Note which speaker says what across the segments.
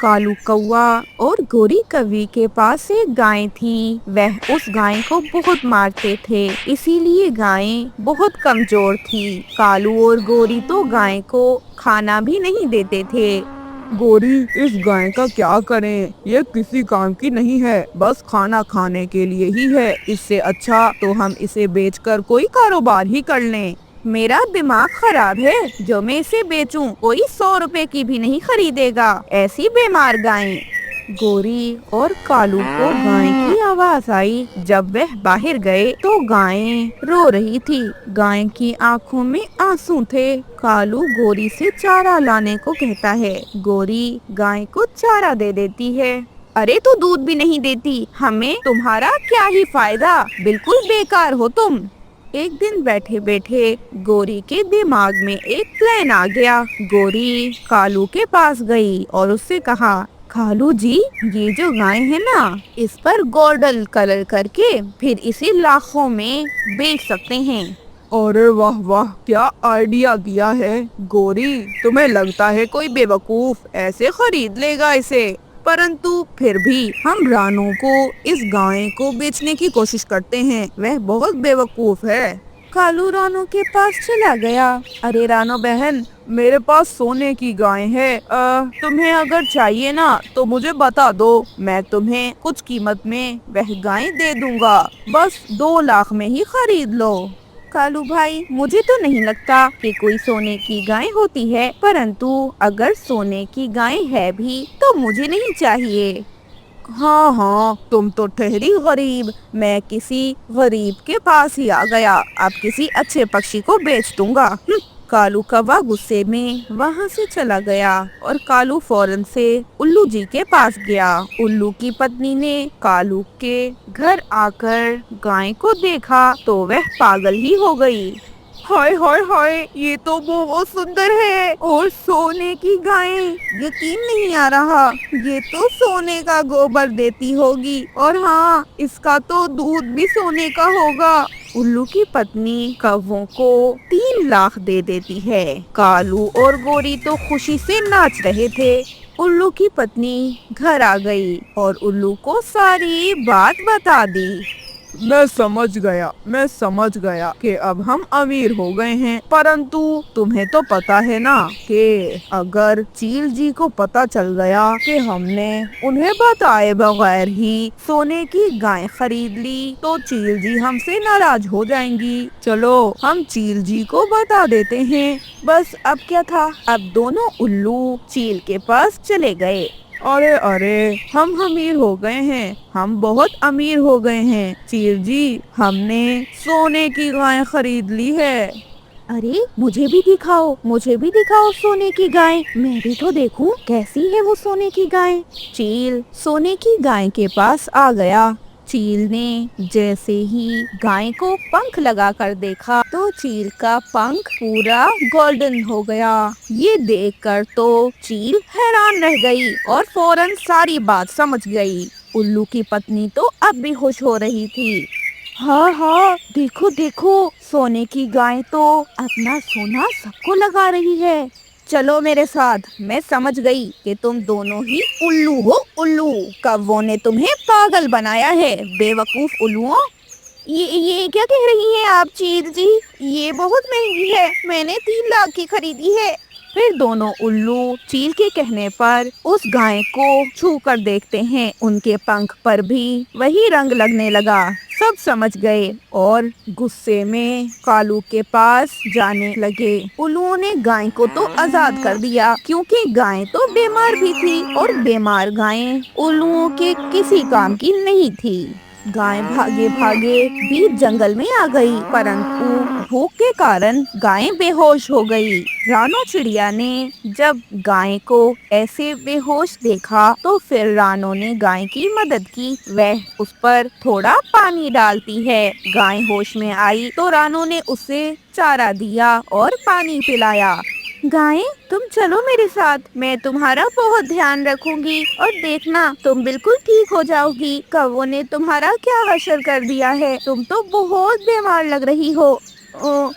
Speaker 1: कालू कौवा और गोरी कौवी के पास एक गाय थी। वह उस गाय को बहुत मारते थे, इसीलिए गाय बहुत कमजोर थी। कालू और गोरी तो गाय को खाना भी नहीं देते थे।
Speaker 2: गोरी, इस गाय का क्या करें? ये किसी काम की नहीं है, बस खाना खाने के लिए ही है। इससे अच्छा तो हम इसे बेचकर कोई कारोबार ही कर लें।
Speaker 1: मेरा दिमाग खराब है, जो मैं इसे बेचूं कोई 100 रुपए की भी नहीं खरीदेगा, ऐसी बेमार गाय। गोरी और कालू को गाय की आवाज आई। जब वह बाहर गए तो गाय रो रही थी। गाय की आंखों में आंसू थे। कालू गोरी से चारा लाने को कहता है। गोरी गाय को चारा दे देती है। अरे तू दूध भी नहीं देती, हमें तुम्हारा क्या ही फायदा, बिल्कुल बेकार हो तुम। एक दिन बैठे बैठे गोरी के दिमाग में एक प्लान आ गया। गोरी कालू के पास गई और उससे कहा, कालू जी, ये जो गाय है ना, इस पर गोल्डन कलर करके फिर इसे लाखों में बेच सकते हैं।
Speaker 2: अरे वाह वाह, क्या आइडिया दिया है गोरी। तुम्हें लगता है कोई बेवकूफ ऐसे खरीद लेगा इसे? परंतु फिर भी हम रानू को इस गाय को बेचने की कोशिश करते हैं। वह बहुत बेवकूफ है।
Speaker 1: कालू रानू के पास चला गया। अरे रानू बहन,
Speaker 2: मेरे पास सोने की गाय है। तुम्हें अगर चाहिए ना तो मुझे बता दो, मैं तुम्हें कुछ कीमत में वह गाय दे दूंगा। बस 2 लाख में ही खरीद लो।
Speaker 1: कालू भाई, मुझे तो नहीं लगता कि कोई सोने की गाय होती है, परंतु अगर सोने की गाय है भी तो मुझे नहीं चाहिए।
Speaker 2: हाँ हाँ, तुम तो ठहरी गरीब। मैं किसी गरीब के पास ही आ गया। अब किसी अच्छे पक्षी को बेच दूंगा।
Speaker 1: कालू कौवा गुस्से में वहाँ से चला गया और कालू फौरन से उल्लू जी के पास गया। उल्लू की पत्नी ने कालू के घर आकर गाय को देखा तो वह पागल ही हो गई।
Speaker 2: हाय हाय हाय, ये तो बहुत सुंदर है और सोने की गाय।
Speaker 1: यकीन नहीं आ रहा, ये तो सोने का गोबर देती होगी और हाँ, इसका तो दूध भी सोने का होगा। उल्लू की पत्नी कौवों को 3 लाख दे देती है। कालू और गोरी तो खुशी से नाच रहे थे। उल्लू की पत्नी घर आ गई और उल्लू को सारी बात बता दी।
Speaker 2: मैं समझ गया कि अब हम अमीर हो गए हैं। परंतु तुम्हें तो पता है ना कि अगर चील जी को पता चल गया कि हमने उन्हें बताए बगैर ही सोने की गाय खरीद ली तो चील जी हमसे नाराज हो जाएंगी। चलो हम चील जी को बता देते हैं।
Speaker 1: बस अब क्या था, अब दोनों उल्लू चील के पास चले गए।
Speaker 2: अरे अरे, हम अमीर हो गए हैं, हम बहुत अमीर हो गए हैं। चील जी, हमने सोने की गाय खरीद ली है।
Speaker 1: अरे मुझे भी दिखाओ सोने की गाय, मैं भी तो देखूं कैसी है वो सोने की गाय। चील सोने की गाय के पास आ गया। चील ने जैसे ही गाय को पंख लगाकर देखा तो चील का पंख पूरा गोल्डन हो गया। ये देखकर तो चील हैरान रह गई और फौरन सारी बात समझ गई। उल्लू की पत्नी तो अब भी खुश हो रही थी। हाँ हाँ, देखो देखो, सोने की गाय तो अपना सोना सबको लगा रही है। चलो मेरे साथ, मैं समझ गई कि तुम दोनों ही उल्लू हो। उल्लू कौवों ने तुम्हें पागल बनाया है, बेवकूफ उल्लुओं। ये क्या कह रही हैं आप चील जी? ये बहुत महंगी है, मैंने 3 लाख की खरीदी है। फिर दोनों उल्लू चील के कहने पर उस गाय को छू कर देखते हैं। उनके पंख पर भी वही रंग लगने लगा। सब समझ गए और गुस्से में कालू के पास जाने लगे। उल्लुओं ने गाय को तो आजाद कर दिया, क्योंकि गाय तो बीमार भी थी और बीमार गायें उल्लुओं के किसी काम की नहीं थी। गाय भागे भागे बीच जंगल में आ गई, परंतु भूख के कारण गाय बेहोश हो गई। रानो चिड़िया ने जब गाय को ऐसे बेहोश देखा तो फिर रानो ने गाय की मदद की। वह उस पर थोड़ा पानी डालती है। गाय होश में आई तो रानो ने उसे चारा दिया और पानी पिलाया। गाय, तुम चलो मेरे साथ, मैं तुम्हारा बहुत ध्यान रखूंगी और देखना तुम बिल्कुल ठीक हो जाओगी। कौवों ने तुम्हारा क्या हशर कर दिया है, तुम तो बहुत बीमार लग रही हो।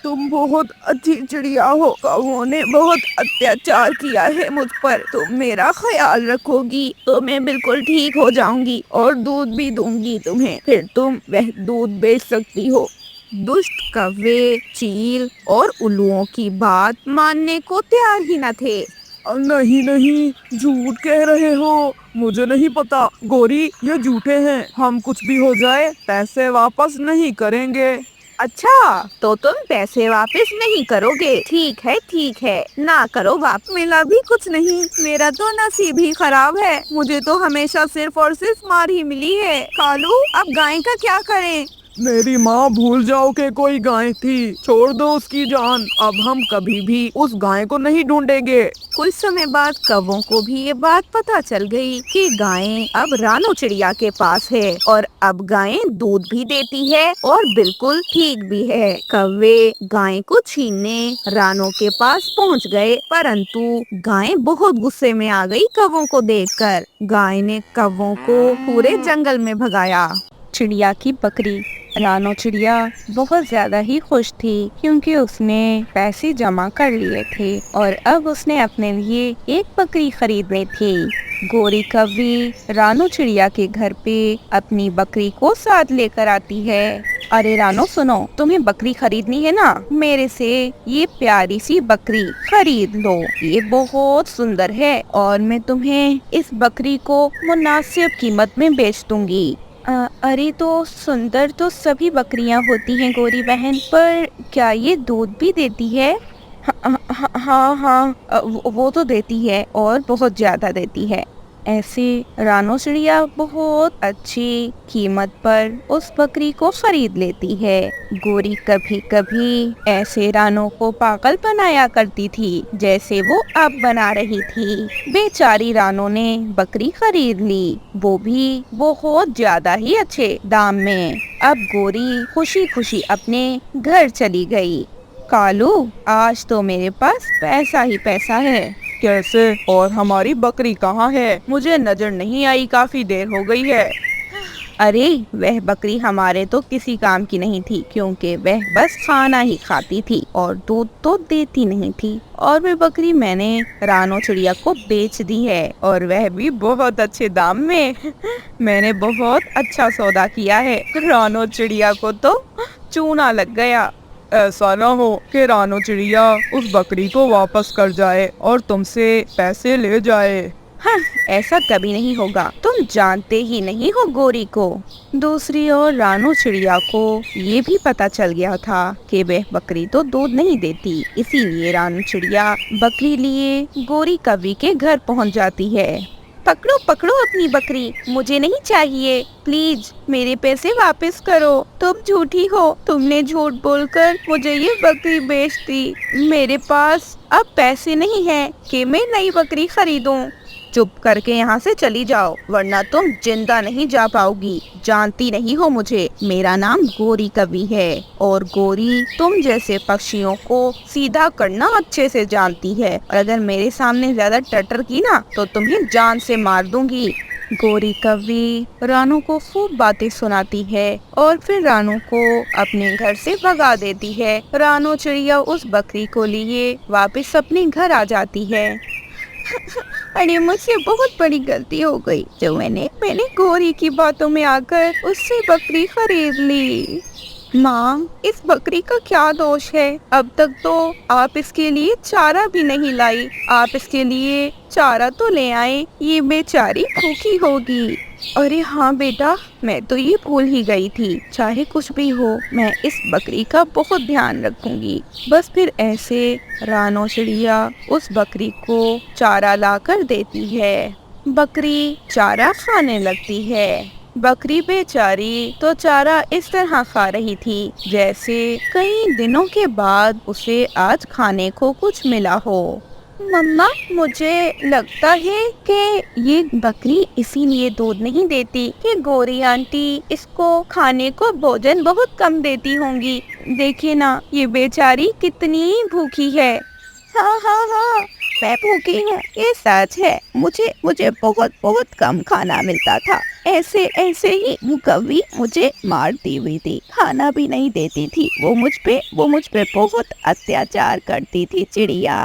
Speaker 2: तुम बहुत अच्छी चिड़िया हो। कौओं ने बहुत अत्याचार किया है मुझ पर। तुम मेरा ख्याल रखोगी तो मैं बिल्कुल ठीक हो जाऊंगी और दूध भी दूंगी तुम्हें। फिर तुम वह दूध बेच सकती हो।
Speaker 1: दुष्ट कौवे, चील और उल्लुओं की बात मानने को तैयार ही न थे।
Speaker 2: नहीं नहीं, झूठ कह रहे हो। मुझे नहीं पता गौरी, ये झूठे हैं। हम कुछ भी हो जाए पैसे वापस नहीं करेंगे।
Speaker 1: अच्छा, तो तुम पैसे वापस नहीं करोगे? ठीक है, ना करो वापस। मिला भी कुछ नहीं। मेरा तो नसीब ही खराब है। मुझे तो हमेशा सिर्फ और सिर्फ मार ही मिली है। कालू, अब गाय का क्या करें?
Speaker 2: मेरी माँ भूल जाओ कि कोई गाय थी। छोड़ दो उसकी जान। अब हम कभी भी उस गाय को नहीं ढूंढेंगे।
Speaker 1: कुछ समय बाद कौवों को भी ये बात पता चल गई कि गायें अब रानो चिड़िया के पास है और अब गायें दूध भी देती है और बिल्कुल ठीक भी है। कौवे गाय को छीनने रानो के पास पहुंच गए, परंतु गाय बहुत गुस्से में आ गई कौवों को देखकर। गाय ने कौवों को पूरे जंगल में भगाया। चिड़िया की बकरी। रानो चिड़िया बहुत ज्यादा ही खुश थी क्योंकि उसने पैसे जमा कर लिए थे और अब उसने अपने लिए एक बकरी खरीद ली थी। गोरी कौवी रानो चिड़िया के घर पे अपनी बकरी को साथ लेकर आती है। अरे रानो सुनो, तुम्हें बकरी खरीदनी है ना? मेरे से ये प्यारी सी बकरी खरीद लो। ये बहुत सुंदर है और मैं तुम्हें इस बकरी को मुनासिब कीमत में बेच दूंगी। अरे तो सुंदर तो सभी बकरियां होती हैं गोरी बहन, पर क्या ये दूध भी देती है? हाँ, वो तो देती है और बहुत ज्यादा देती है। ऐसे रानो चिड़िया बहुत अच्छी कीमत पर उस बकरी को खरीद लेती है। गोरी कभी कभी ऐसे रानो को पागल बनाया करती थी जैसे वो अब बना रही थी। बेचारी रानो ने बकरी खरीद ली, वो भी बहुत ज्यादा ही अच्छे दाम में। अब गोरी खुशी खुशी अपने घर चली गई। कालू, आज तो मेरे पास पैसा ही पैसा है।
Speaker 2: कैसे? और हमारी बकरी कहाँ है? मुझे नजर नहीं आई, काफी देर हो गई है।
Speaker 1: अरे वह बकरी हमारे तो किसी काम की नहीं थी क्योंकि वह बस खाना ही खाती थी और दूध तो देती नहीं थी। और वह बकरी मैंने रानो चिड़िया को बेच दी है और वह भी बहुत अच्छे दाम में। मैंने बहुत अच्छा सौदा किया है। रानो चिड़िया को तो चूना लग गया।
Speaker 2: ऐसा ना हो कि रानो चिड़िया उस बकरी को वापस कर जाए और तुमसे पैसे ले जाए।
Speaker 1: हाँ, ऐसा कभी नहीं होगा। तुम जानते ही नहीं हो गोरी को। दूसरी ओर रानो चिड़िया को ये भी पता चल गया था कि वह बकरी तो दूध नहीं देती, इसीलिए रानो चिड़िया बकरी लिए गोरी कौवी के घर पहुंच जाती है। पकड़ो पकड़ो अपनी बकरी, मुझे नहीं चाहिए। प्लीज मेरे पैसे वापस करो। तुम झूठी हो, तुमने झूठ बोलकर मुझे ये बकरी बेच दी। मेरे पास अब पैसे नहीं है कि मैं नई बकरी खरीदूं। चुप करके यहाँ से चली जाओ वरना तुम जिंदा नहीं जा पाओगी। जानती नहीं हो मुझे, मेरा नाम गोरी कौवी है और गोरी तुम जैसे पक्षियों को सीधा करना अच्छे से जानती है और अगर मेरे सामने ज्यादा टटर की ना तो तुम्हें जान से मार दूंगी। गोरी कौवी रानो को खूब बातें सुनाती है और फिर रानो को अपने घर से भगा देती है। रानो चिड़िया उस बकरी को लिए वापस अपने घर आ जाती है। अरे मुझसे बहुत बड़ी गलती हो गई जो मैंने गोरी की बातों में आकर उससे बकरी खरीद ली। माँ, इस बकरी का क्या दोष है? अब तक तो आप इसके लिए चारा भी नहीं लाई। आप इसके लिए चारा तो ले आए, ये बेचारी भूखी होगी। अरे हाँ बेटा, मैं तो ये भूल ही गई थी। चाहे कुछ भी हो, मैं इस बकरी का बहुत ध्यान रखूंगी। बस फिर ऐसे रानो चिड़िया उस बकरी को चारा लाकर देती है। बकरी चारा खाने लगती है। बकरी बेचारी तो चारा इस तरह खा रही थी जैसे कई दिनों के बाद उसे आज खाने को कुछ मिला हो। मम्मा, मुझे लगता है कि ये बकरी इसीलिए दूध नहीं देती कि गोरी आंटी इसको खाने को भोजन बहुत कम देती होंगी। देखिए ना, ये बेचारी कितनी भूखी है। हाँ, मैं भूखी हूँ, ये सच है। मुझे मुझे बहुत बहुत कम खाना मिलता था। ऐसे ऐसे ही वो कभी मुझे मारती हुई थी, खाना भी नहीं देती थी। वो मुझ पे बहुत अत्याचार करती थी चिड़िया।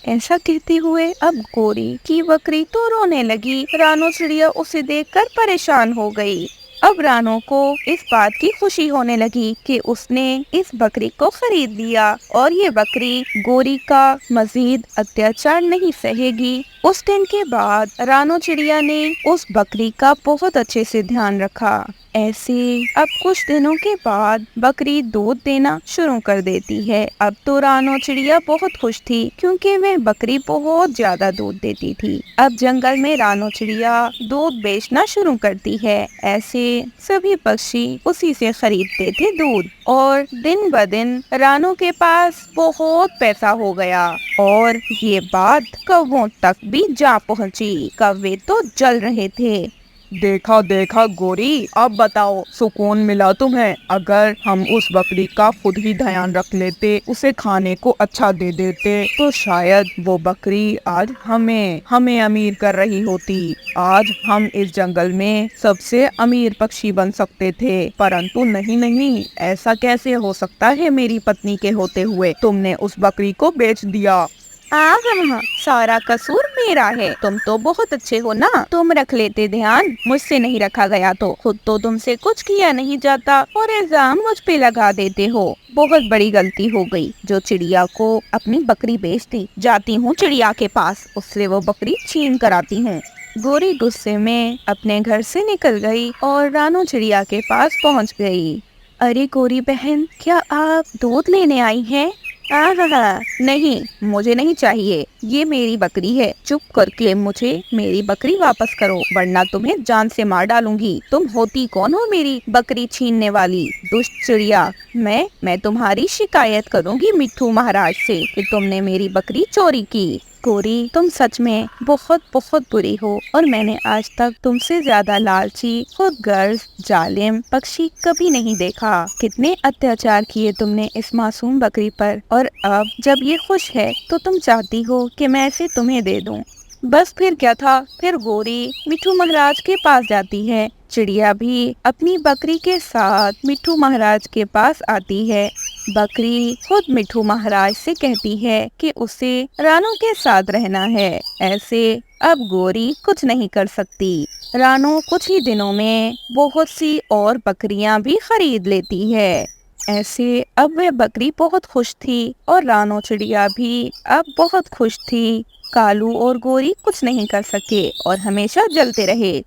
Speaker 1: ऐसा कहते हुए अब गोरी की बकरी तो रोने लगी। रानो चिड़िया उसे देखकर परेशान हो गई। अब रानो को इस बात की खुशी होने लगी कि उसने इस बकरी को खरीद लिया और ये बकरी गोरी का मजीद अत्याचार नहीं सहेगी। उस दिन के बाद रानो चिड़िया ने उस बकरी का बहुत अच्छे से ध्यान रखा। ऐसे अब कुछ दिनों के बाद बकरी दूध देना शुरू कर देती है। अब तो रानो चिड़िया बहुत खुश थी क्योंकि वह बकरी बहुत ज्यादा दूध देती थी। अब जंगल में रानो चिड़िया दूध बेचना शुरू करती है। ऐसे सभी पक्षी उसी से खरीदते थे दूध और दिन ब दिन रानो के पास बहुत पैसा हो गया और ये बात कौवों तक भी जा पहुंची। कौवे तो जल रहे थे।
Speaker 2: देखा देखा गोरी, अब बताओ सुकून मिला तुम्हें? अगर हम उस बकरी का खुद ही ध्यान रख लेते, उसे खाने को अच्छा दे देते, तो शायद वो बकरी आज हमें अमीर कर रही होती। आज हम इस जंगल में सबसे अमीर पक्षी बन सकते थे। परंतु नहीं नहीं, ऐसा कैसे हो सकता है मेरी पत्नी के होते हुए? तुमने उस बकरी को बेच दिया।
Speaker 1: सारा कसूर मेरा है। तुम तो बहुत अच्छे हो ना, तुम रख लेते ध्यान, मुझसे नहीं रखा गया तो। खुद तो तुमसे कुछ किया नहीं जाता और इल्जाम मुझ पे लगा देते हो। बहुत बड़ी गलती हो गई जो चिड़िया को अपनी बकरी बेच दी। जाती हूँ चिड़िया के पास, उससे वो बकरी छीन कर आती हूँ। गोरी गुस्से में अपने घर से निकल गई और रानो चिड़िया के पास पहुँच गई। अरे गोरी बहन, क्या आप दूध लेने आई हैं? नहीं, मुझे नहीं चाहिए, ये मेरी बकरी है। चुप करके मुझे मेरी बकरी वापस करो, वरना तुम्हें जान से मार डालूंगी। तुम होती कौन हो मेरी बकरी छीनने वाली दुष्ट चिड़िया? मैं तुम्हारी शिकायत करूंगी मिट्ठू महाराज से कि तुमने मेरी बकरी चोरी की। गोरी, तुम सच में बहुत बहुत बुरी हो और मैंने आज तक तुमसे ज्यादा लालची, खुदगर्ज, जालिम पक्षी कभी नहीं देखा। कितने अत्याचार किए तुमने इस मासूम बकरी पर, और अब जब ये खुश है तो तुम चाहती हो कि मैं इसे तुम्हें दे दूं। बस फिर क्या था, फिर गोरी मिट्ठू महाराज के पास जाती है। चिड़िया भी अपनी बकरी के साथ मिट्ठू महाराज के पास आती है। बकरी खुद मिट्ठू महाराज से कहती है कि उसे रानो के साथ रहना है। ऐसे अब गोरी कुछ नहीं कर सकती। रानो कुछ ही दिनों में बहुत सी और बकरियां भी खरीद लेती है। ऐसे अब वह बकरी बहुत खुश थी और रानो चिड़िया भी अब बहुत खुश थी। कालू और गोरी कुछ नहीं कर सके और हमेशा जलते रहे।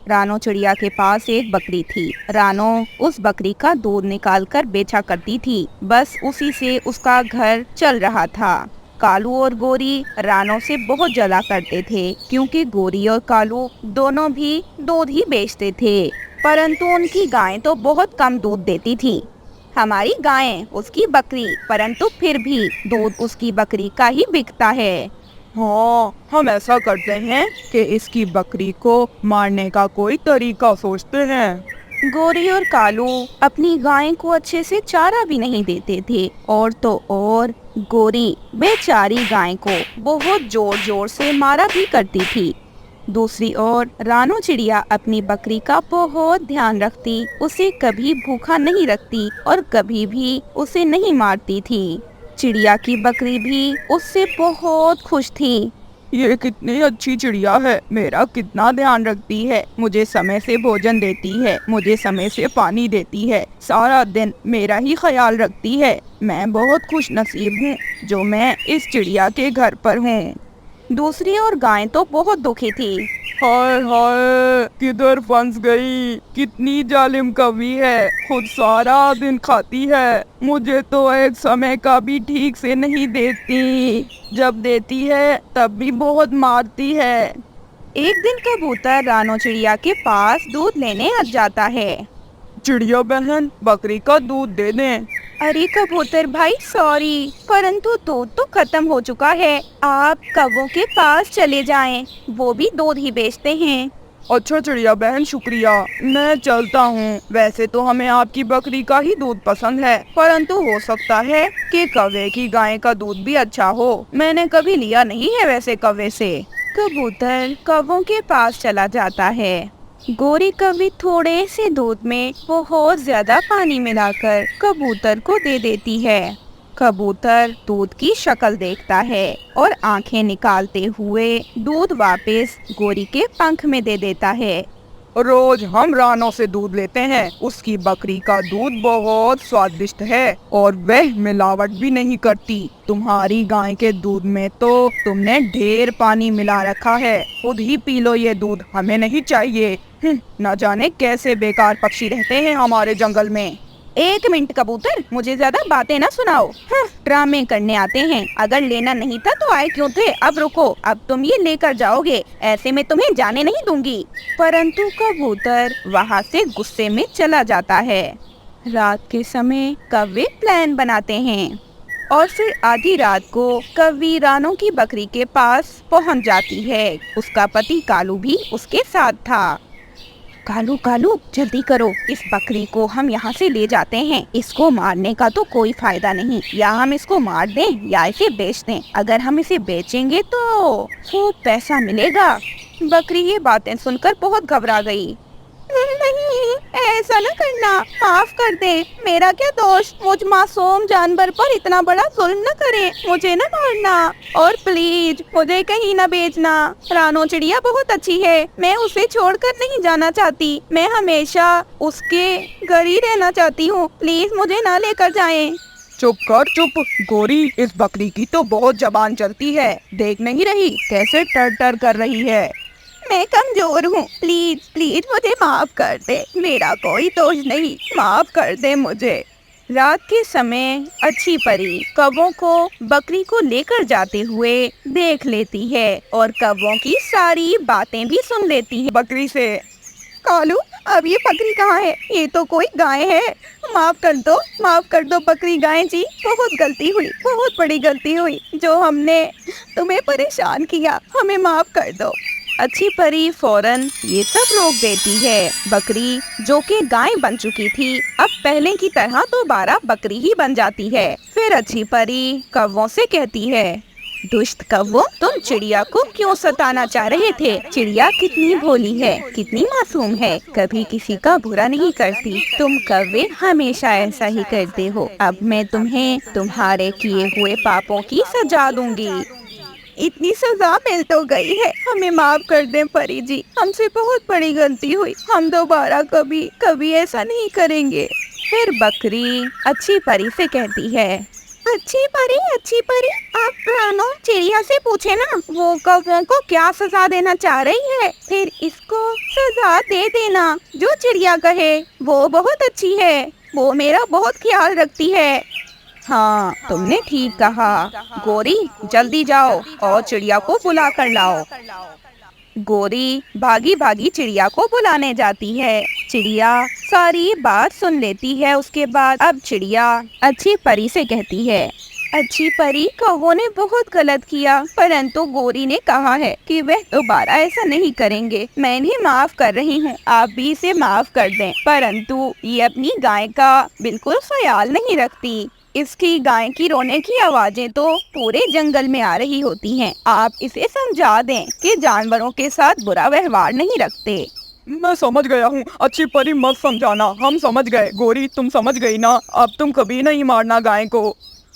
Speaker 1: रानो चिड़िया के पास एक बकरी थी। रानो उस बकरी का दूध निकाल कर बेचा करती थी। बस उसी से उसका घर चल रहा था। कालू और गोरी रानो से बहुत जला करते थे क्योंकि गोरी और कालू दोनों भी दूध ही बेचते थे, परंतु उनकी गाय तो बहुत कम दूध देती थी। हमारी गाय उसकी बकरी, परंतु फिर भी दूध उसकी बकरी का ही बिकता है।
Speaker 2: हाँ, हम ऐसा करते हैं कि इसकी बकरी को मारने का कोई तरीका सोचते हैं।
Speaker 1: गोरी और कालू अपनी गाय को अच्छे से चारा भी नहीं देते थे और तो और गोरी बेचारी गाय को बहुत जोर जोर से मारा भी करती थी। दूसरी ओर रानो चिड़िया अपनी बकरी का बहुत ध्यान रखती, उसे कभी भूखा नहीं रखती और कभी भी उसे नहीं मारती थी। चिड़िया की बकरी भी उससे बहुत खुश थी।
Speaker 2: ये कितनी अच्छी चिड़िया है, मेरा कितना ध्यान रखती है, मुझे समय से भोजन देती है, मुझे समय से पानी देती है, सारा दिन मेरा ही ख्याल रखती है। मैं बहुत खुश नसीब हूँ जो मैं इस चिड़िया के घर पर हूँ।
Speaker 1: दूसरी ओर गाय तो बहुत दुखी थी।
Speaker 2: हाय हाय, किधर फंस गई, कितनी जालिम कवि है, खुद सारा दिन खाती है, मुझे तो एक समय का भी ठीक से नहीं देती, जब देती है तब भी बहुत मारती है।
Speaker 1: एक दिन कबूतर रानो चिड़िया के पास दूध लेने आ जाता है।
Speaker 2: चिड़िया बहन, बकरी का दूध दे दें।
Speaker 1: अरे कबूतर भाई सॉरी, परंतु दूध तो खत्म हो चुका है। आप कौवों के पास चले जाएं, वो भी दूध ही बेचते हैं।
Speaker 2: अच्छा चिड़िया बहन शुक्रिया, मैं चलता हूँ। वैसे तो हमें आपकी बकरी का ही दूध पसंद है, परंतु हो सकता है कि कौवे की गाय का दूध भी अच्छा हो। मैंने कभी लिया नहीं है वैसे कौवे से।
Speaker 1: कबूतर कौवों के पास चला जाता है। गोरी कौवी थोड़े से दूध में बहुत ज्यादा पानी मिलाकर कबूतर को दे देती है। कबूतर दूध की शक्ल देखता है और आंखें निकालते हुए दूध वापस गोरी के पंख में दे देता है।
Speaker 2: रोज हम रानों से दूध लेते हैं। उसकी बकरी का दूध बहुत स्वादिष्ट है और वह मिलावट भी नहीं करती। तुम्हारी गाय के दूध में तो तुमने ढेर पानी मिला रखा है। खुद ही पी लो ये दूध, हमें नहीं चाहिए। न जाने कैसे बेकार पक्षी रहते हैं हमारे जंगल में।
Speaker 1: एक मिनट कबूतर, मुझे ज्यादा बातें ना सुनाओ। ड्रामे करने आते हैं। अगर लेना नहीं था तो आए क्यों थे? अब रुको, अब तुम ये लेकर जाओगे, ऐसे में तुम्हें जाने नहीं दूंगी। परंतु कबूतर वहाँ से गुस्से में चला जाता है। रात के समय कौवे प्लान बनाते हैं और फिर आधी रात को कौवी रानों की बकरी के पास पहुँच जाती है। उसका पति कालू भी उसके साथ था। कालू कालू जल्दी करो, इस बकरी को हम यहाँ से ले जाते हैं। इसको मारने का तो कोई फायदा नहीं, या हम इसको मार दें या इसे बेच दें। अगर हम इसे बेचेंगे तो खूब पैसा मिलेगा। बकरी ये बातें सुनकर बहुत घबरा गई। नहीं, ऐसा न करना, माफ कर दे। मेरा क्या दोष? मुझ मासूम जानवर पर इतना बड़ा जुल्म न करे। मुझे न मारना और प्लीज मुझे कहीं न बेचना। रानो चिड़िया बहुत अच्छी है, मैं उसे छोड़कर नहीं जाना चाहती। मैं हमेशा उसके घर ही रहना चाहती हूँ। प्लीज मुझे ना लेकर जाएं।
Speaker 2: चुप कर चुप। गोरी, इस बकरी की तो बहुत जबान चलती है। देख नहीं रही कैसे टर टर कर रही है।
Speaker 1: मैं कमजोर हूँ, प्लीज प्लीज मुझे माफ कर दे। मेरा कोई दोष नहीं, माफ कर दे मुझे। रात के समय अच्छी परी कौवों को बकरी को लेकर जाते हुए देख लेती है और कौवों की सारी बातें भी सुन लेती है बकरी से। कालू, अब ये बकरी कहाँ है? ये तो कोई गाय है। माफ कर दो बकरी गाय जी। बहुत गलती हुई, बहुत बड़ी गलती हुई जो हमने तुम्हें परेशान किया। हमें माफ कर दो। अच्छी परी फौरन ये सब रोक देती है। बकरी जो कि गाय बन चुकी थी अब पहले की तरह दोबारा बकरी ही बन जाती है। फिर अच्छी परी कौवों से कहती है, दुष्ट कौवों, तुम चिड़िया को क्यों सताना चाह रहे थे? चिड़िया कितनी भोली है, कितनी मासूम है, कभी किसी का बुरा नहीं करती। तुम कौवे हमेशा ऐसा ही करते हो। अब मैं तुम्हें तुम्हारे किए हुए पापों की सजा दूंगी। इतनी सजा मिल तो गई है, हमें माफ कर दें परी जी। हमसे बहुत बड़ी गलती हुई, हम दोबारा कभी ऐसा नहीं करेंगे। फिर बकरी अच्छी परी से कहती है, अच्छी परी, आप रानो चिड़िया से पूछे ना, वो कौवों को क्या सजा देना चाह रही है, फिर इसको सजा दे देना। जो चिड़िया कहे वो बहुत अच्छी है, वो मेरा बहुत ख्याल रखती है। हाँ, तुमने ठीक कहा। गोरी, जल्दी जाओ और चिड़िया को बुला कर लाओ। गोरी भागी भागी चिड़िया को बुलाने जाती है। चिड़िया सारी बात सुन लेती है। उसके बाद अब चिड़िया अच्छी परी से कहती है, अच्छी परी, कौवों ने बहुत गलत किया, परंतु गोरी ने कहा है कि वह दोबारा ऐसा नहीं करेंगे। मैं इन्हें माफ कर रही हूँ, आप भी इसे माफ कर दें। परंतु ये अपनी गाय का बिल्कुल ख्याल नहीं रखती। इसकी गाय की रोने की आवाजें तो पूरे जंगल में आ रही होती हैं। आप इसे समझा दें कि जानवरों के साथ बुरा व्यवहार नहीं रखते।
Speaker 2: मैं समझ गया हूँ, अच्छी परी मत समझाना, हम समझ गए। गोरी, तुम समझ गई ना? अब तुम कभी नहीं मारना गाय को।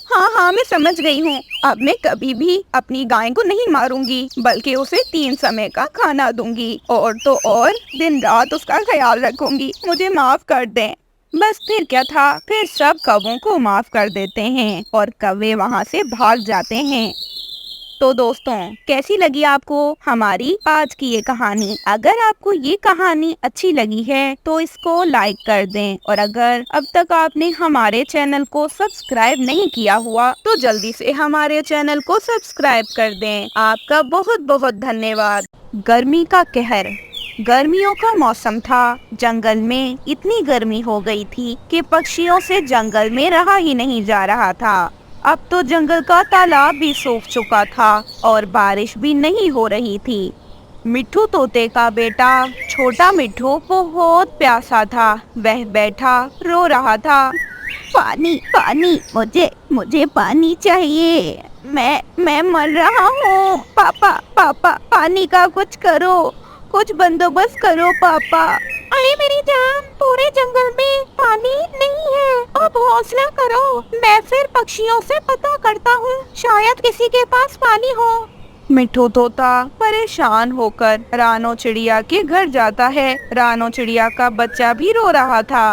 Speaker 1: हाँ, मैं समझ गई हूँ। अब मैं कभी भी अपनी गाय को नहीं मारूंगी, बल्कि उसे 3 समय का खाना दूंगी और तो और दिन रात उसका ख्याल रखूंगी। मुझे माफ कर दें। बस फिर क्या था, फिर सब कौवों को माफ कर देते हैं और कौवे वहाँ से भाग जाते हैं। तो दोस्तों, कैसी लगी आपको हमारी आज की ये कहानी? अगर आपको ये कहानी अच्छी लगी है तो इसको लाइक कर दें और अगर अब तक आपने हमारे चैनल को सब्सक्राइब नहीं किया हुआ तो जल्दी से हमारे चैनल को सब्सक्राइब कर दें। आपका बहुत बहुत धन्यवाद। गर्मी का कहर। गर्मियों का मौसम था। जंगल में इतनी गर्मी हो गई थी कि पक्षियों से जंगल में रहा ही नहीं जा रहा था। अब तो जंगल का तालाब भी सूख चुका था और बारिश भी नहीं हो रही थी। मिट्ठू तोते का बेटा छोटा मिट्ठू बहुत प्यासा था। वह बैठा रो रहा था। पानी पानी, मुझे मुझे पानी चाहिए। मैं मर रहा हूँ। पापा पापा, पानी का कुछ करो, कुछ बंदोबस्त करो पापा। अरे मेरी जान, पूरे जंगल में पानी नहीं है। अब हौसला करो, मैं फिर पक्षियों से पता करता हूँ, शायद किसी के पास पानी हो। मिट्ठू तोता परेशान होकर रानो चिड़िया के घर जाता है। रानो चिड़िया का बच्चा भी रो रहा था।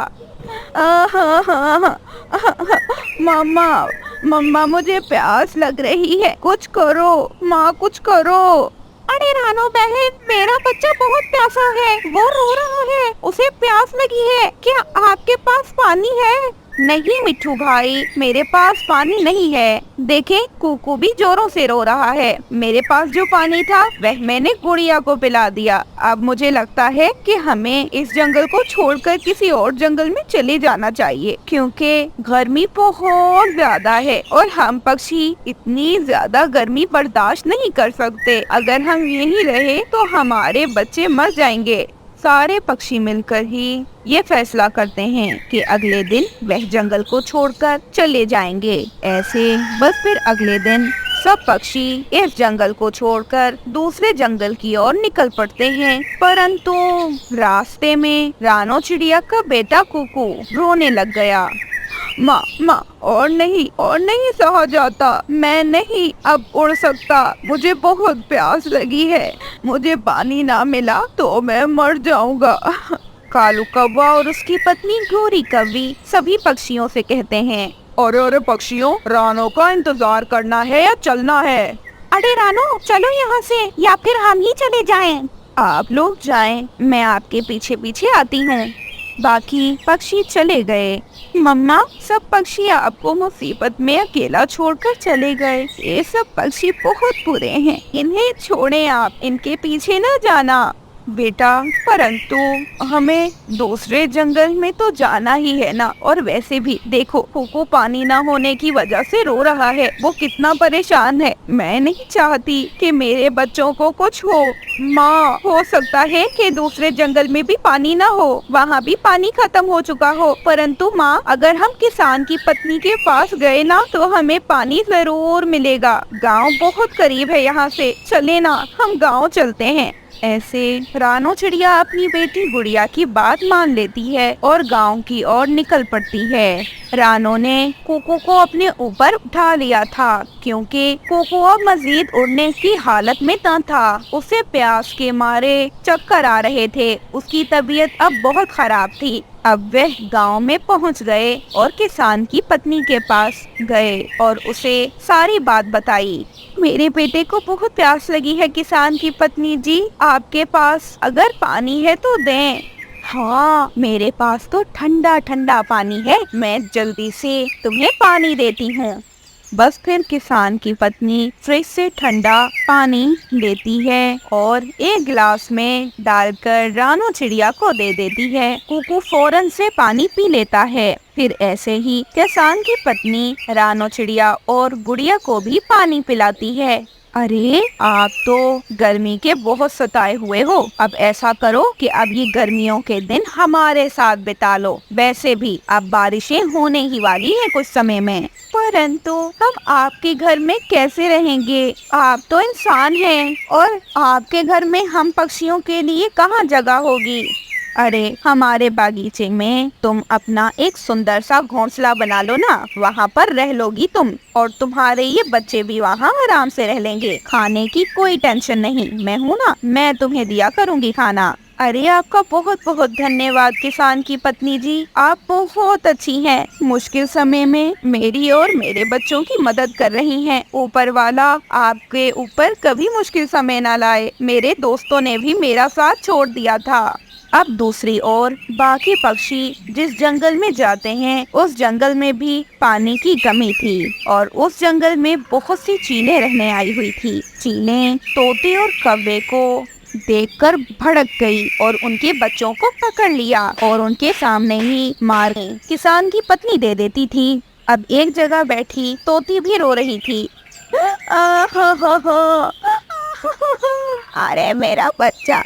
Speaker 1: मम्मा मम्मा, मुझे प्यास लग रही है, कुछ करो माँ, कुछ करो। अरे रानो बहन, मेरा बच्चा बहुत प्यासा है, वो रो रहा है, उसे प्यास लगी है। क्या आपके पास पानी है? नहीं मिट्ठू भाई, मेरे पास पानी नहीं है। देखे, कुकू भी जोरों से रो रहा है। मेरे पास जो पानी था वह मैंने गुड़िया को पिला दिया। अब मुझे लगता है कि हमें इस जंगल को छोड़कर किसी और जंगल में चले जाना चाहिए, क्योंकि गर्मी बहुत ज्यादा है और हम पक्षी इतनी ज्यादा गर्मी बर्दाश्त नहीं कर सकते। अगर हम यहीं रहे तो हमारे बच्चे मर जाएंगे। सारे पक्षी मिलकर ही ये फैसला करते हैं कि अगले दिन वह जंगल को छोड़कर चले जाएंगे। ऐसे बस फिर अगले दिन सब पक्षी इस जंगल को छोड़कर दूसरे जंगल की ओर निकल पड़ते हैं। परंतु रास्ते में रानो चिड़िया का बेटा कुकू रोने लग गया। माँ, और नहीं सहा जाता, मैं नहीं अब उड़ सकता, मुझे बहुत प्यास लगी है, मुझे पानी ना मिला तो मैं मर जाऊंगा। कालू कौवा और उसकी पत्नी गोरी कौवी सभी पक्षियों से कहते हैं,
Speaker 2: अरे पक्षियों, रानो का इंतजार करना है या चलना है?
Speaker 1: अरे रानो, चलो यहाँ से, या फिर हम ही चले जाएं। आप लोग जाएं, मैं आपके पीछे पीछे आती हूँ। बाकी पक्षी चले गए। मम्मा, सब पक्षी आपको मुसीबत में अकेला छोड़कर चले गए। ये सब पक्षी बहुत बुरे हैं, इन्हें छोड़ें आप, इनके पीछे न जाना। बेटा, परंतु हमें दूसरे जंगल में तो जाना ही है ना। और वैसे भी देखो, कुकू पानी ना होने की वजह से रो रहा है, वो कितना परेशान है। मैं नहीं चाहती कि मेरे बच्चों को कुछ हो। माँ, हो सकता है कि दूसरे जंगल में भी पानी ना हो, वहाँ भी पानी खत्म हो चुका हो। परंतु माँ, अगर हम किसान की पत्नी के पास गए ना तो हमें पानी जरूर मिलेगा। गाँव बहुत करीब है यहाँ से, चले ना, हम गाँव चलते हैं। ऐसे रानो चिड़िया अपनी बेटी गुड़िया की बात मान लेती है और गांव की ओर निकल पड़ती है। रानो ने कुकू को अपने ऊपर उठा लिया था, क्योंकि कुकू अब मजीद उड़ने की हालत में न था। उसे प्यास के मारे चक्कर आ रहे थे, उसकी तबीयत अब बहुत खराब थी। अब वह गांव में पहुंच गए और किसान की पत्नी के पास गए और उसे सारी बात बताई। मेरे बेटे को बहुत प्यास लगी है किसान की पत्नी जी, आपके पास अगर पानी है तो दें। हाँ, मेरे पास तो ठंडा ठंडा पानी है, मैं जल्दी से तुम्हें पानी देती हूँ। बस फिर किसान की पत्नी फ्रिज से ठंडा पानी लेती है और एक गिलास में डालकर रानो चिड़िया को दे देती है। कुकू फौरन से पानी पी लेता है। फिर ऐसे ही किसान की पत्नी रानो चिड़िया और गुड़िया को भी पानी पिलाती है। अरे, आप तो गर्मी के बहुत सताए हुए हो, अब ऐसा करो कि अब ये गर्मियों के दिन हमारे साथ बिता लो। वैसे भी अब बारिशें होने ही वाली है कुछ समय में। परंतु हम आपके घर में कैसे रहेंगे? आप तो इंसान हैं और आपके घर में हम पक्षियों के लिए कहाँ जगह होगी? अरे, हमारे बागीचे में तुम अपना एक सुंदर सा घोंसला बना लो ना, वहाँ पर रह लोगी तुम, और तुम्हारे ये बच्चे भी वहाँ आराम से रह लेंगे। खाने की कोई टेंशन नहीं, मैं हूँ ना, मैं तुम्हें दिया करूँगी खाना। अरे, आपका बहुत बहुत धन्यवाद किसान की पत्नी जी, आप बहुत अच्छी हैं। मुश्किल समय में मेरी और मेरे बच्चों की मदद कर रही हैं। ऊपर वाला आपके ऊपर कभी मुश्किल समय न लाए। मेरे दोस्तों ने भी मेरा साथ छोड़ दिया था। अब दूसरी ओर बाकी पक्षी जिस जंगल में जाते हैं उस जंगल में भी पानी की कमी थी और उस जंगल में बहुत सी चीलें रहने आई हुई थी। चीलें तोते और कौवे को देखकर भड़क गई और उनके बच्चों को पकड़ लिया और उनके सामने ही मार गई। किसान की पत्नी दे देती थी। अब एक जगह बैठी तोती भी रो रही थी। अरे मेरा बच्चा,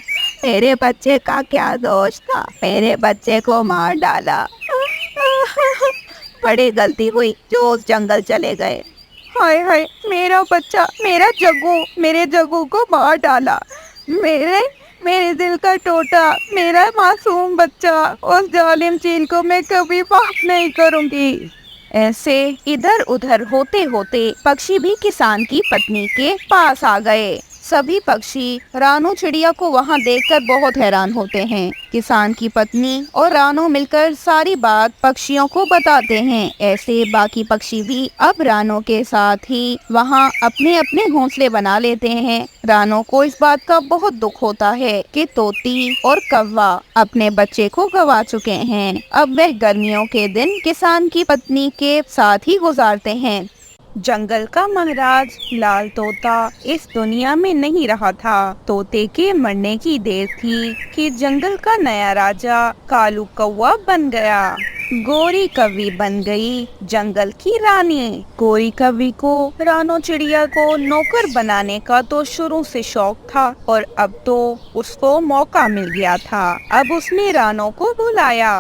Speaker 1: मेरे बच्चे का क्या दोष था, मेरे बच्चे को मार डाला। बड़ी गलती हुई जो उस जंगल चले गए। हाय हाय, मेरा बच्चा, मेरे जग्गू को मार डाला। मेरे मेरे दिल का टोटा, मेरा मासूम बच्चा, उस जालिम चील को मैं कभी माफ नहीं करूंगी। ऐसे इधर उधर होते होते पक्षी भी किसान की पत्नी के पास आ गए। सभी पक्षी रानू चिड़िया को वहाँ देखकर बहुत हैरान होते हैं। किसान की पत्नी और रानू मिलकर सारी बात पक्षियों को बताते हैं। ऐसे बाकी पक्षी भी अब रानू के साथ ही वहाँ अपने अपने घोंसले बना लेते हैं। रानू को इस बात का बहुत दुख होता है कि तोती और कौवा अपने बच्चे को गवा चुके हैं। अब वह गर्मियों के दिन किसान की पत्नी के साथ ही गुजारते हैं। जंगल का महाराज लाल तोता इस दुनिया में नहीं रहा था। तोते के मरने की देर थी कि जंगल का नया राजा कालू कौवा बन गया। गोरी कौवी बन गई जंगल की रानी। गोरी कौवी को रानू चिड़िया को नौकर बनाने का तो शुरू से शौक था और अब तो उसको मौका मिल गया था। अब उसने रानू को बुलाया।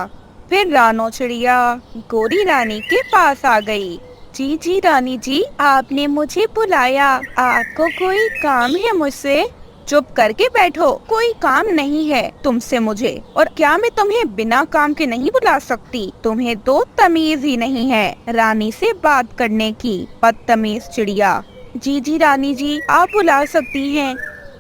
Speaker 1: फिर रानू चिड़िया गोरी रानी के पास आ गई। जी जी रानी जी, आपने मुझे बुलाया, आपको कोई काम है मुझसे? चुप करके बैठो, कोई काम नहीं है तुमसे मुझे। और क्या मैं तुम्हें बिना काम के नहीं बुला सकती? तुम्हें तो तमीज ही नहीं है रानी से बात करने की, बदतमीज चिड़िया। जी जी रानी जी, आप बुला सकती हैं।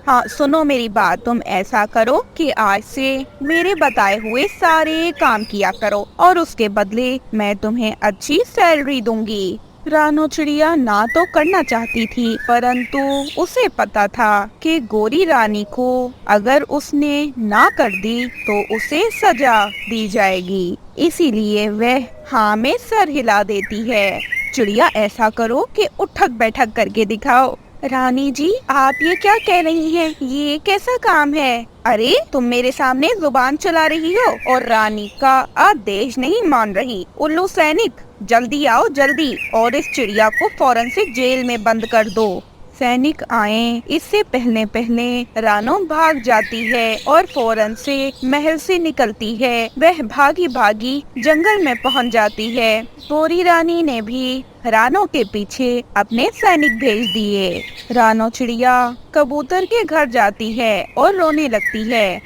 Speaker 1: हाँ सुनो मेरी बात, तुम ऐसा करो कि आज से मेरे बताए हुए सारे काम किया करो और उसके बदले मैं तुम्हें अच्छी सैलरी दूंगी। रानू चिड़िया ना तो करना चाहती थी, परंतु उसे पता था कि गोरी रानी को अगर उसने ना कर दी तो उसे सजा दी जाएगी, इसीलिए वह हाँ में सर हिला देती है। चिड़िया ऐसा करो कि उठक बैठक करके दिखाओ। रानी जी, आप ये क्या कह रही हैं? ये कैसा काम है? अरे तुम मेरे सामने जुबान चला रही हो और रानी का आदेश नहीं मान रही। उल्लू सैनिक, जल्दी आओ जल्दी, और इस चिड़िया को फौरन से जेल में बंद कर दो। सैनिक आए इससे पहले पहले रानू भाग जाती है और फौरन से महल से निकलती है। वह भागी भागी जंगल में पहुंच जाती है। गोरी रानी ने भी रानू के पीछे अपने सैनिक भेज दिए। रानू चिड़िया कबूतर के घर जाती है और रोने लगती है।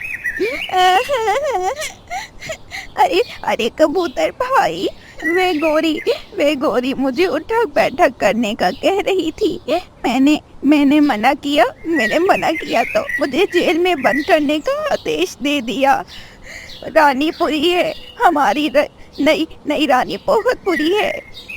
Speaker 1: अरे अरे कबूतर भाई, वे गोरी मुझे उठक बैठक करने का कह रही थी। मैंने मना किया तो मुझे जेल में बंद करने का आदेश दे दिया। रानी बुरी है, हमारी नई रानी बहुत बुरी है।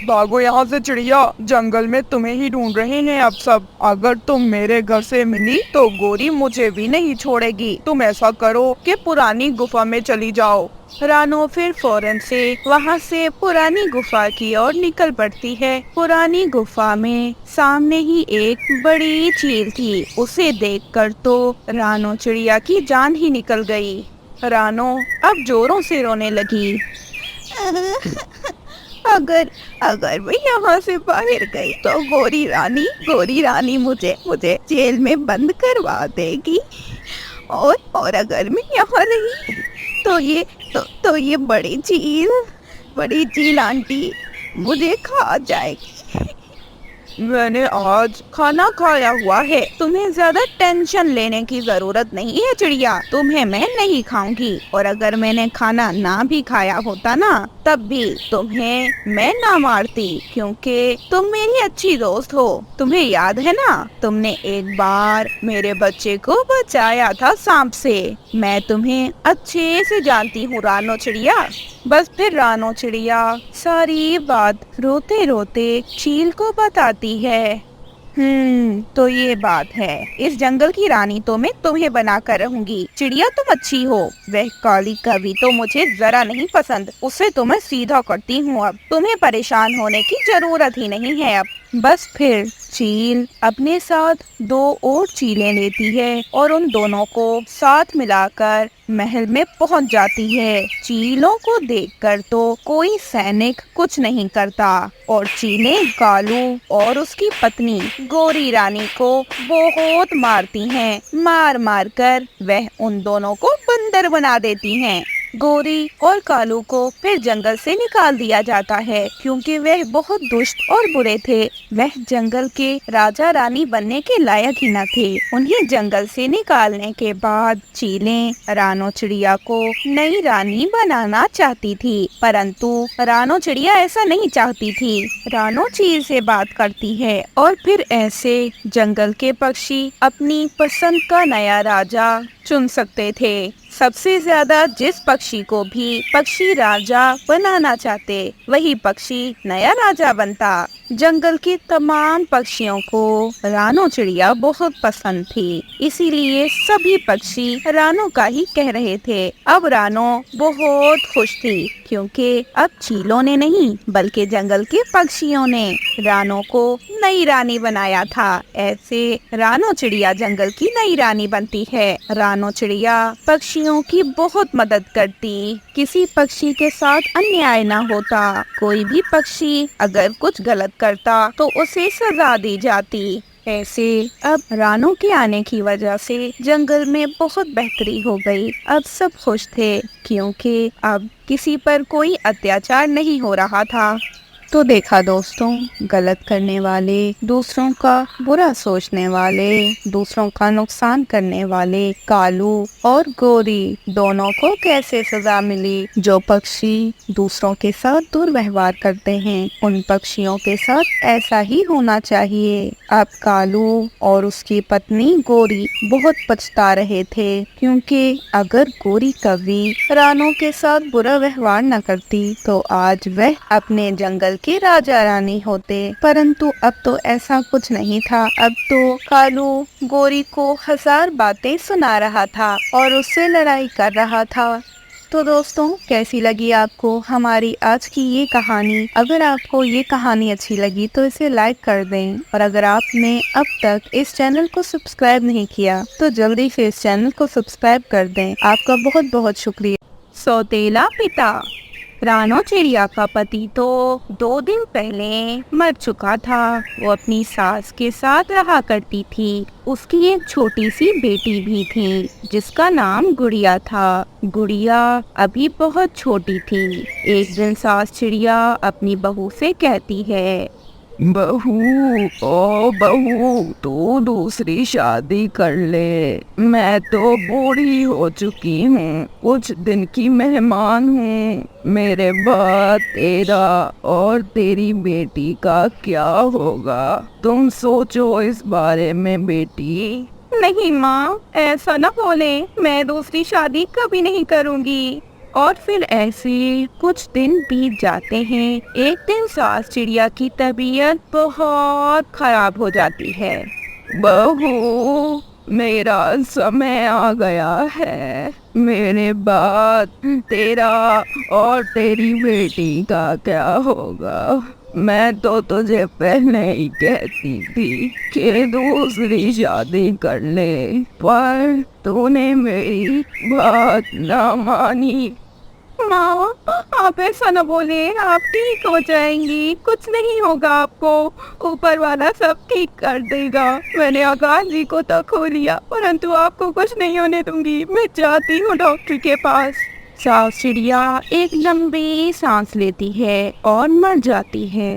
Speaker 2: भागो यहाँ से चिड़िया, जंगल में तुम्हें ही ढूंढ रहे हैं अब सब। अगर तुम मेरे घर से मिली तो गोरी मुझे भी नहीं छोड़ेगी। तुम ऐसा करो कि पुरानी गुफा में चली जाओ। रानू फिर फौरन से वहाँ से पुरानी गुफा की ओर निकल पड़ती है। पुरानी गुफा में सामने ही एक बड़ी चील थी। उसे देखकर तो रानू चिड़िया की जान ही निकल गई। रानू अब जोरों से रोने लगी। अगर मैं यहाँ से बाहर गई तो गोरी रानी मुझे जेल में बंद करवा देगी, और अगर मैं यहाँ रही तो ये बड़ी चील आंटी मुझे खा जाएगी। मैंने आज खाना खाया हुआ है, तुम्हें ज्यादा टेंशन लेने की जरूरत नहीं है चिड़िया। तुम्हें मैं नहीं खाऊंगी, और अगर मैंने खाना ना भी खाया होता ना तब भी तुम्हें मैं ना मारती, क्योंकि तुम मेरी अच्छी दोस्त हो। तुम्हें याद है ना, तुमने एक बार मेरे बच्चे को बचाया था सांप से। मैं तुम्हें अच्छे से जानती हूँ रानू चिड़िया। बस फिर रानू चिड़िया सारी बात रोते रोते चील को बताती है। तो ये बात है, इस जंगल की रानी तो मैं तुम्हें बना कर रहूंगी। चिड़िया तुम अच्छी हो, वह काली कवि तो मुझे जरा नहीं पसंद, उसे तो मैं सीधा करती हूँ। अब तुम्हें परेशान होने की जरूरत ही नहीं है। अब
Speaker 1: बस फिर चील अपने साथ 2 और चीलें लेती है और उन दोनों को साथ मिलाकर महल में पहुंच जाती है। चीलों को देखकर तो कोई सैनिक कुछ नहीं करता और चीलें कालू और उसकी पत्नी गोरी रानी को बहुत मारती हैं। मार मार कर वह उन दोनों को बंदर बना देती हैं। गोरी और कालू को फिर जंगल से निकाल दिया जाता है क्योंकि वह बहुत दुष्ट और बुरे थे। वह जंगल के राजा रानी बनने के लायक ही न थे। उन्हें जंगल से निकालने के बाद चीलें रानो चिड़िया को नई रानी बनाना चाहती थी, परंतु रानो चिड़िया ऐसा नहीं चाहती थी। रानो चील से बात करती है और फिर ऐसे जंगल के पक्षी अपनी पसंद का नया राजा चुन सकते थे। सबसे ज्यादा जिस पक्षी को भी पक्षी राजा बनाना चाहते वही पक्षी नया राजा बनता। जंगल के तमाम पक्षियों को रानो चिड़िया बहुत पसंद थी, इसीलिए सभी पक्षी रानो का ही कह रहे थे। अब रानो बहुत खुश थी क्योंकि अब चीलों ने नहीं बल्कि जंगल के पक्षियों ने रानो को नई रानी बनाया था। ऐसे रानो चिड़िया जंगल की नई रानी बनती है। रानो चिड़िया पक्षियों की बहुत मदद करती, किसी पक्षी के साथ अन्याय ना होता। कोई भी पक्षी अगर कुछ गलत करता तो उसे सजा दी जाती। ऐसे अब रानो के आने की वजह से जंगल में बहुत बेहतरी हो गई। अब सब खुश थे क्योंकि अब किसी पर कोई अत्याचार नहीं हो रहा था। तो देखा दोस्तों, गलत करने वाले, दूसरों का बुरा सोचने वाले, दूसरों का नुकसान करने वाले कालू और गोरी दोनों को कैसे सजा मिली। जो पक्षी दूसरों के साथ दुर्व्यवहार करते हैं उन पक्षियों के साथ ऐसा ही होना चाहिए। अब कालू और उसकी पत्नी गोरी बहुत पछता रहे थे क्योंकि अगर गोरी कभी रानो के साथ बुरा व्यवहार न करती तो आज वह अपने जंगल के राजा रानी होते, परंतु अब तो ऐसा कुछ नहीं था। अब तो कालू गोरी को 1000 बातें सुना रहा था और उससे लड़ाई कर रहा था। तो दोस्तों, कैसी लगी आपको हमारी आज की ये कहानी? अगर आपको ये कहानी अच्छी लगी तो इसे लाइक कर दें और अगर आपने अब तक इस चैनल को सब्सक्राइब नहीं किया तो जल्दी से इस चैनल को सब्सक्राइब कर दें। आपका बहुत बहुत शुक्रिया। सौतेला पिता। रानो चिड़िया का पति तो 2 दिन पहले मर चुका था। वो अपनी सास के साथ रहा करती थी। उसकी एक छोटी सी बेटी भी थी जिसका नाम गुड़िया था। गुड़िया अभी बहुत छोटी थी। एक दिन सास चिड़िया अपनी बहू से कहती है,
Speaker 2: बहू, ओ बहू, तू दूसरी शादी कर ले। मैं तो बूढ़ी हो चुकी हूँ, कुछ दिन की मेहमान हूँ। मेरे बाद तेरा और तेरी बेटी का क्या होगा? तुम सोचो इस बारे में बेटी।
Speaker 1: नहीं माँ, ऐसा न बोले, मैं दूसरी शादी कभी नहीं करूँगी। और फिर ऐसे कुछ दिन बीत जाते हैं। एक दिन सास चिड़िया की तबीयत बहुत खराब हो जाती है।
Speaker 2: बहू, मेरा समय आ गया है। मेरे बाद तेरा और तेरी बेटी का क्या होगा? मैं तो तुझे पहले ही कहती थी कि दूसरी शादी कर ले, पर तूने मेरी बात ना मानी।
Speaker 1: माँ, आप ऐसा न बोले, आप ठीक हो जाएंगी, कुछ नहीं होगा आपको, ऊपर वाला सब ठीक कर देगा। मैंने आकाश जी को तो खो लिया परंतु आपको कुछ नहीं होने दूंगी। मैं जाती हूँ डॉक्टर के पास। सास चिड़िया एक लंबी सांस लेती है और मर जाती है।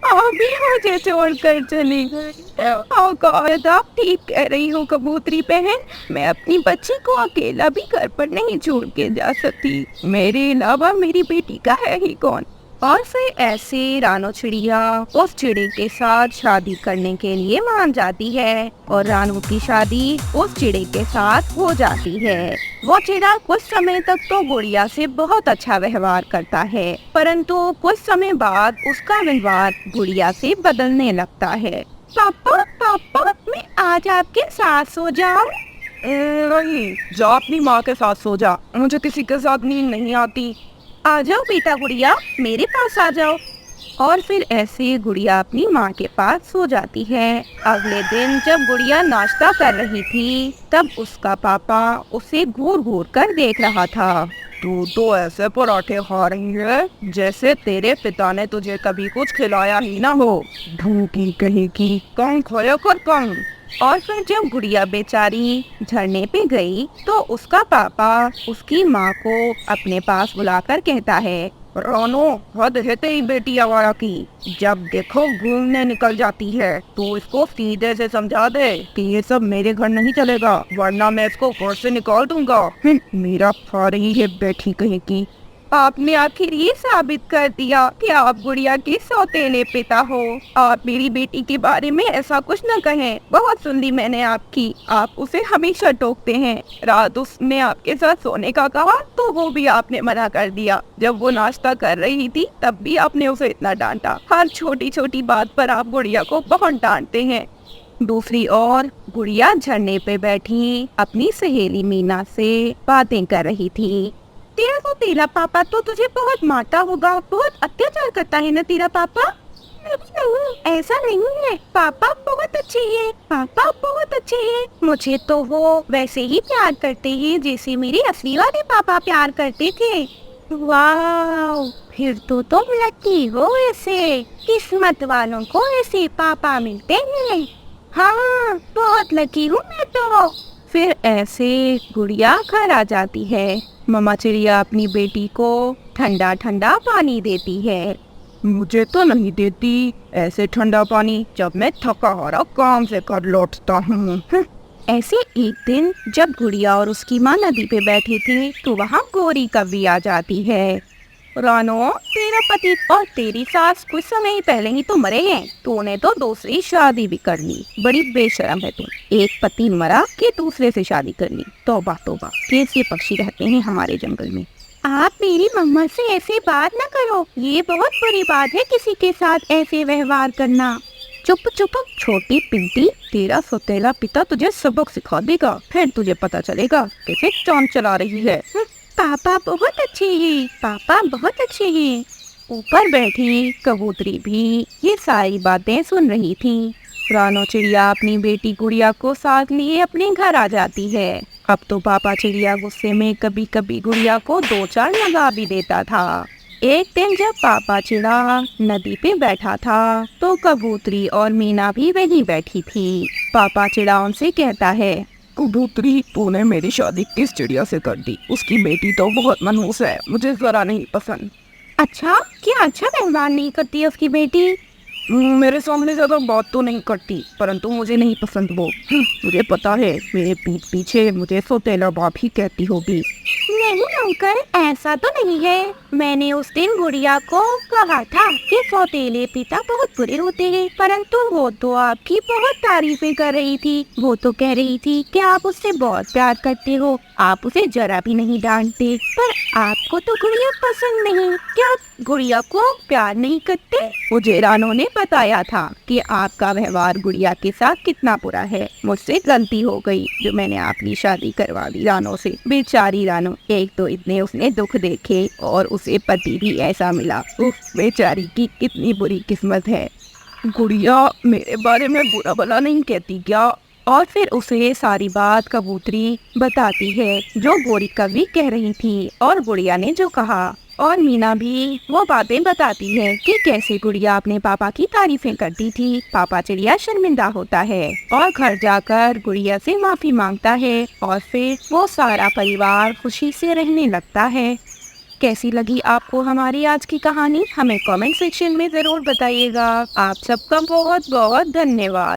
Speaker 1: अभी मुझे छोड़कर चली गई। आकाश, आप ठीक कह रही हो कबूतरी बहन, मैं अपनी बच्ची को अकेला भी घर पर नहीं छोड़ के जा सकती। मेरे अलावा मेरी बेटी का है ही कौन? और फिर ऐसे रानो चिड़िया उस चिड़ी के साथ शादी करने के लिए मान जाती है और रानो की शादी उस चिड़ी के साथ हो जाती है। वो चिड़ा कुछ समय तक तो गुड़िया से बहुत अच्छा व्यवहार करता है, परंतु कुछ समय बाद उसका व्यवहार गुड़िया से बदलने लगता है। पापा, पापा, मैं आज आपके साथ सो जाऊं?
Speaker 2: नहीं, जा अपनी माँ के साथ सो जा, मुझे किसी के साथ नींद नहीं आती।
Speaker 1: आ जाओ बेटा गुड़िया, मेरे पास आ जाओ। और फिर ऐसे गुड़िया अपनी माँ के पास सो जाती है। अगले दिन जब गुड़िया नाश्ता कर रही थी तब उसका पापा उसे घूर घूर कर देख रहा था।
Speaker 2: तू तो ऐसे पराठे खा रही है जैसे तेरे पिता ने तुझे कभी कुछ खिलाया ही ना हो। ढूंढी कहीं की, कौन खोया कर कौन।
Speaker 1: और फिर जब गुड़िया बेचारी झरने पे गई तो उसका पापा उसकी माँ को अपने पास बुलाकर कहता है,
Speaker 2: रानो, हद है तेरी बेटी आवारा की। जब देखो घूमने निकल जाती है तो इसको सीधे से समझा दे कि ये सब मेरे घर नहीं चलेगा, वरना मैं इसको घर से निकाल दूंगा। मेरा खा रही है बेटी कहीं की।
Speaker 1: आपने आखिर ये साबित कर दिया कि आप गुड़िया के सौतेले पिता हो। आप मेरी बेटी के बारे में ऐसा कुछ न कहें। बहुत सुन ली मैंने आपकी। आप उसे हमेशा टोकते हैं। रात उसने आपके साथ सोने का कहा तो वो भी आपने मना कर दिया। जब वो नाश्ता कर रही थी तब भी आपने उसे इतना डांटा। हर छोटी छोटी बात पर आप गुड़िया को बहुत डांटते हैं। दूसरी ओर गुड़िया झरने पे बैठी अपनी सहेली मीना से बातें कर रही थी। तेरा पापा तो तुझे बहुत मारता होगा, बहुत अत्याचार करता है ना तेरा पापा? नहीं, ऐसा नहीं है। पापा बहुत अच्छे हैं। पापा बहुत अच्छे हैं। मुझे तो वो वैसे ही प्यार करते हैं जैसे मेरे असली वाले पापा प्यार करते थे। वाह, फिर तो तुम लकी हो। ऐसे किस्मत वालों को ऐसे पापा मिलते हैं। हाँ, बहुत लकी हूँ मैं तो। फिर ऐसे गुड़िया घर आ जाती है। मम्मा चिड़िया अपनी बेटी को ठंडा ठंडा पानी देती है।
Speaker 2: मुझे तो नहीं देती ऐसे ठंडा पानी जब मैं थका हारा काम से कर लौटता हूँ।
Speaker 1: ऐसे एक दिन जब गुड़िया और उसकी माँ नदी पे बैठे थे तो वहाँ गोरी कव्वी आ जाती है। रानो, तेरा पति और तेरी सास कुछ समय ही पहले ही तो मरे हैं। तूने तो दूसरी शादी भी कर ली। बड़ी बेशरम है तू। एक पति मरा कि दूसरे से शादी कर ली। तौबा तौबा, कैसे पक्षी रहते हैं हमारे जंगल में। आप मेरी मम्मा से ऐसे बात न करो। ये बहुत बुरी बात है किसी के साथ ऐसे व्यवहार करना। चुप चुप छोटी पिंटी, तेरा सौतेला पिता तुझे सबक सिखा देगा। फिर तुझे पता चलेगा कैसे चांद चला रही है। पापा बहुत अच्छे हैं। पापा बहुत अच्छे हैं। ऊपर बैठी कबूतरी भी ये सारी बातें सुन रही थी। रानो चिड़िया अपनी बेटी गुड़िया को साथ लिए अपने घर आ जाती है। अब तो पापा चिड़िया गुस्से में कभी कभी गुड़िया को 2-4 लगा भी देता था। एक दिन जब पापा चिड़ा नदी पे बैठा था तो कबूतरी और मीना भी वहीं बैठी थी। पापा चिड़ा उनसे कहता है,
Speaker 2: कबूतरी, तूने मेरी शादी किस चिड़िया से कर दी? उसकी बेटी तो बहुत मनहूस है, मुझे जरा नहीं पसंद।
Speaker 1: अच्छा, क्या अच्छा व्यवहार नहीं करती है उसकी बेटी?
Speaker 2: मेरे सामने ज्यादा बात तो नहीं करती, परंतु मुझे नहीं पसंद वो। मुझे पता है मेरे पीठ पीछे मुझे सौतेला बाप ही कहती होगी।
Speaker 1: नहीं अंकल, ऐसा तो नहीं है। मैंने उस दिन गुड़िया को कहा था कि सौतेले पिता बहुत बुरे होते हैं, परंतु वो तो आपकी बहुत तारीफें कर रही थी। वो तो कह रही थी कि आप उससे बहुत प्यार करते हो, आप उसे जरा भी नहीं डांटते। पर आपको तो गुड़िया पसंद नहीं। क्या गुड़िया को प्यार नहीं करते? मुझे रानो ने बताया था कि आपका व्यवहार गुड़िया के साथ कितना बुरा है। मुझसे गलती हो गई जो मैंने आपकी शादी करवा दी रानो से। बेचारी रानो, एक तो इतने उसने दुख देखे और उसे पति भी ऐसा मिला। उफ, बेचारी की कितनी बुरी किस्मत है।
Speaker 2: गुड़िया मेरे बारे में बुरा भला नहीं कहती क्या?
Speaker 1: और फिर उसे सारी बात कबूतरी बताती है जो गोरी कव्वी कह रही थी और गुड़िया ने जो कहा। और मीना भी वो बातें बताती है कि कैसे गुड़िया अपने पापा की तारीफें करती थी। पापा चिड़िया शर्मिंदा होता है और घर जाकर गुड़िया से माफी मांगता है और फिर वो सारा परिवार खुशी से रहने लगता है। कैसी लगी आपको हमारी आज की कहानी? हमें कमेंट सेक्शन में जरूर बताइएगा। आप सबका बहुत बहुत धन्यवाद।